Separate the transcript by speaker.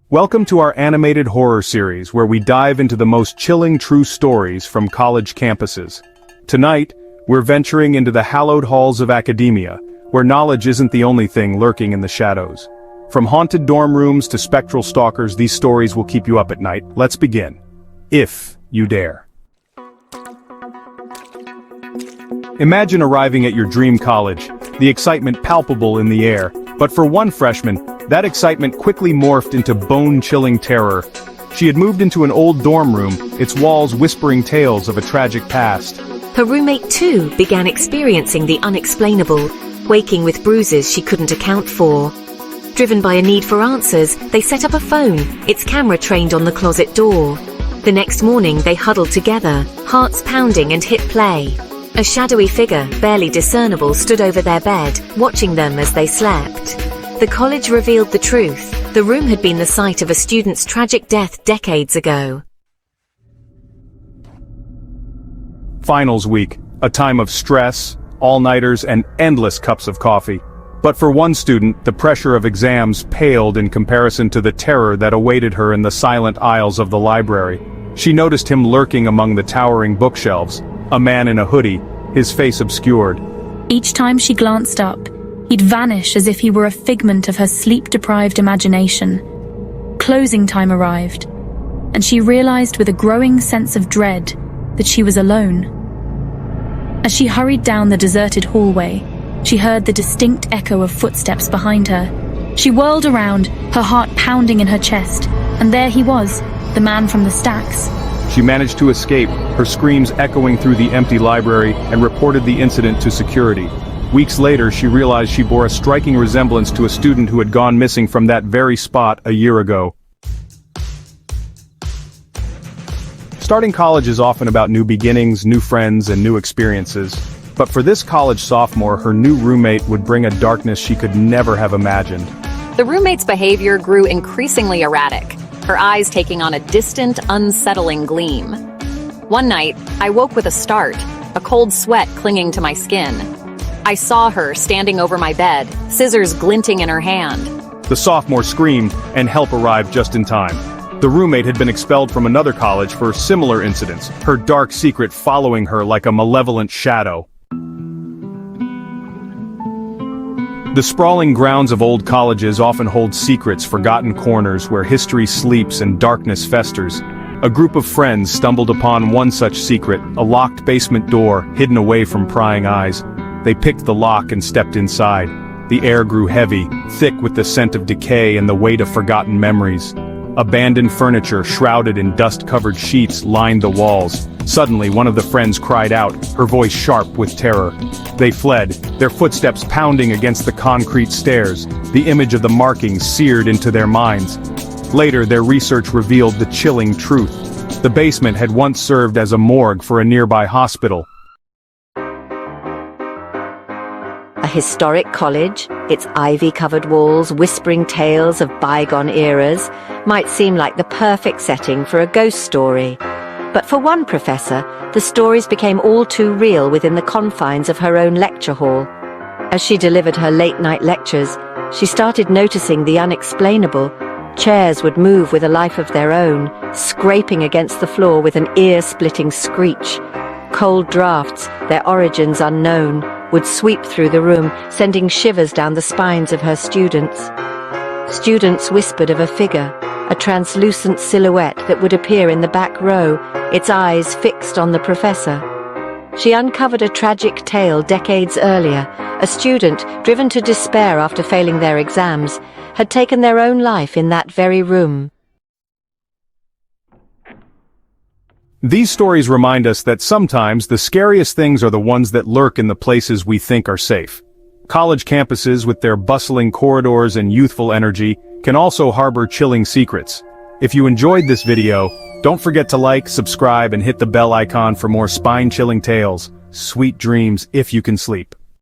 Speaker 1: Welcome to our animated horror series where we dive into the most chilling true stories from college campuses. Tonight, we're venturing into the hallowed halls of academia, where knowledge isn't the only thing lurking in the shadows. From haunted dorm rooms to spectral stalkers, these stories will keep you up at night. Let's begin. If you dare. Imagine arriving at your dream college, the excitement palpable in the air, but for one freshman, that excitement quickly morphed into bone-chilling terror. She had moved into an old dorm room, its walls whispering tales of a tragic past.
Speaker 2: Her roommate too began experiencing the unexplainable, waking with bruises she couldn't account for. Driven by a need for answers, they set up a phone, its camera trained on the closet door. The next morning they huddled together, hearts pounding, and hit play. A shadowy figure, barely discernible, stood over their bed, watching them as they slept. The college revealed the truth. The room had been the site of a student's tragic death decades ago.
Speaker 1: Finals week, a time of stress, all-nighters, and endless cups of coffee. But for one student, the pressure of exams paled in comparison to the terror that awaited her in the silent aisles of the library. She noticed him lurking among the towering bookshelves, a man in a hoodie, his face obscured.
Speaker 3: Each time she glanced up, he'd vanish as if he were a figment of her sleep-deprived imagination. Closing time arrived, and she realized with a growing sense of dread that she was alone. As she hurried down the deserted hallway, she heard the distinct echo of footsteps behind her. She whirled around, her heart pounding in her chest, and there he was, the man from the stacks.
Speaker 1: She managed to escape, her screams echoing through the empty library, and reported the incident to security. Weeks later, she realized she bore a striking resemblance to a student who had gone missing from that very spot a year ago. Starting college is often about new beginnings, new friends, and new experiences. But for this college sophomore, her new roommate would bring a darkness she could never have imagined.
Speaker 4: The roommate's behavior grew increasingly erratic, her eyes taking on a distant, unsettling gleam. One night, I woke with a start, a cold sweat clinging to my skin. I saw her standing over my bed, scissors glinting in her hand.
Speaker 1: The sophomore screamed, and help arrived just in time. The roommate had been expelled from another college for similar incidents, her dark secret following her like a malevolent shadow. The sprawling grounds of old colleges often hold secrets, forgotten corners where history sleeps and darkness festers. A group of friends stumbled upon one such secret, a locked basement door hidden away from prying eyes. They picked the lock and stepped inside. The air grew heavy, thick with the scent of decay and the weight of forgotten memories. Abandoned furniture, shrouded in dust-covered sheets, lined the walls. Suddenly, one of the friends cried out, her voice sharp with terror. They fled, their footsteps pounding against the concrete stairs, the image of the markings seared into their minds. Later, their research revealed the chilling truth. The basement had once served as a morgue for a nearby hospital.
Speaker 2: A historic college, its ivy-covered walls whispering tales of bygone eras, might seem like the perfect setting for a ghost story. But for one professor, the stories became all too real within the confines of her own lecture hall. As she delivered her late-night lectures, she started noticing the unexplainable. Chairs would move with a life of their own, scraping against the floor with an ear-splitting screech. Cold drafts, their origins unknown, would sweep through the room, sending shivers down the spines of her students. Students whispered of a figure, a translucent silhouette that would appear in the back row, its eyes fixed on the professor. She uncovered a tragic tale decades earlier. A student, driven to despair after failing their exams, had taken their own life in that very room.
Speaker 1: These stories remind us that sometimes the scariest things are the ones that lurk in the places we think are safe. College campuses, with their bustling corridors and youthful energy, can also harbor chilling secrets. If you enjoyed this video, don't forget to like, subscribe, and hit the bell icon for more spine-chilling tales. Sweet dreams if you can sleep.